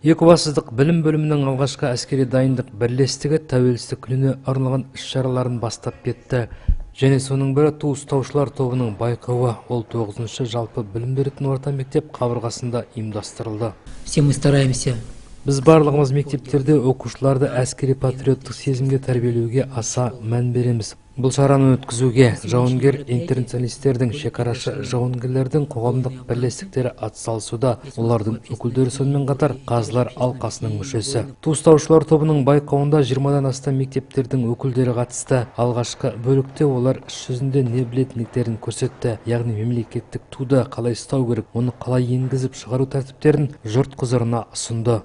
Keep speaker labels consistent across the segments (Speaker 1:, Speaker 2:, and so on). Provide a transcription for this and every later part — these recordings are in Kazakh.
Speaker 1: Екібастұздық білім бөлімінің алғашқы әскери дайындық бірлестігі тәуелсіздік күніне арналған іс-шараларын бастап кетті. Және соның бірі ту ұстаушылар тобының байқауы. Ол 9-шы жалпы білім беретін орта мектеп қабырғасында ұйымдастырылды.
Speaker 2: Все мы стараемся.
Speaker 1: Біз барлығымыз мектептерде оқушыларды әскери патриоттық сезімге тәрбиелеуге аса мән береміз. Бұл шараны өткізуге жауынгер интернационалистердің, шекарашы жауынгерлердің қоғамдық бірлестіктері атсалысуда. Олардың өкілдері сонымен қатар қазылар алқасының мүшесі. Ту ұстаушылар тобының байқауында 20-дан астам мектептердің өкілдері қатысты. Алғашқы бөлікте олар іс жүзінде не білетіндіктерін көрсетті. Яғни мемлекеттік туды қалай ұстау керек, оны қалай енгізіп шығару тәртіптерін жұрт құзырына ұсынды.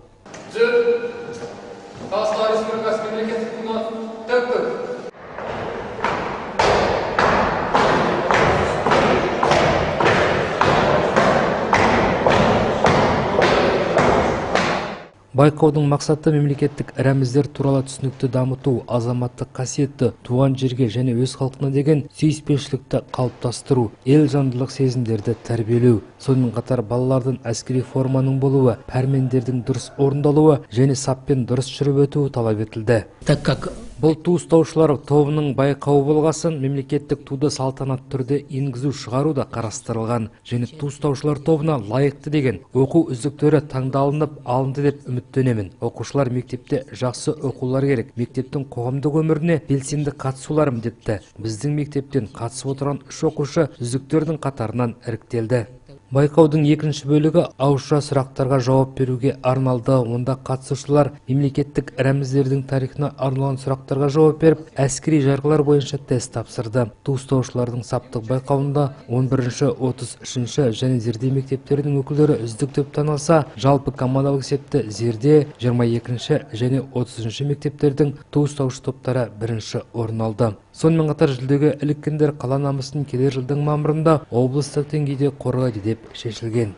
Speaker 1: Байқаудың мақсаты мемлекеттік рәміздер туралы түсінікті дамыту, азаматтық қасиетті, туған жерге және өз халқына деген сүйіспеншілікті қалыптастыру, елжандылық сезімдерді тәрбиелеу. Сонымен қатар балалардың әскери форманың болуы, пәрмендердің дұрыс орындалуы және саппен дұрыс жүріп өтуі талап етілді. Бұл ту ұстаушылар тобының байқауы болғасын, мемлекеттік туды салтанат түрде енгізу шығару да қарастырылған. Және ту ұстаушылар тобына лайықты деген оқу үздіктері таңдалынып алынды деп үміттенемін. Оқушылар мектепте жақсы оқулар керек, мектептің қоғамдық өміріне белсенді қатысулары міндетті. Біздің мектептен қатысып отырған 3 оқушы үздіктердің қатарынан іріктелді. Байқаудың екінші бөлігі ауызша сұрақтарға жауап беруге арналды. Онда қатысушылар мемлекеттік рәміздердің тарихына арналған сұрақтарға жауап беріп, әскери жарғылар бойынша тест тапсырды. Ту ұстаушылардың саптық байқауында 11-ші, 33-ші және Зерде мектептерінің өкілдері үздік деп танылса, жалпы командалық есепте Зерде 22-ші және 30-ші мектептердің ту ұстаушы топтары 1-ші орын алды. Сонымен қатар жүлдеге іліккендер қала намысын келер жылдың мамырында облыстық деңгейде қорғайды деп шешілген.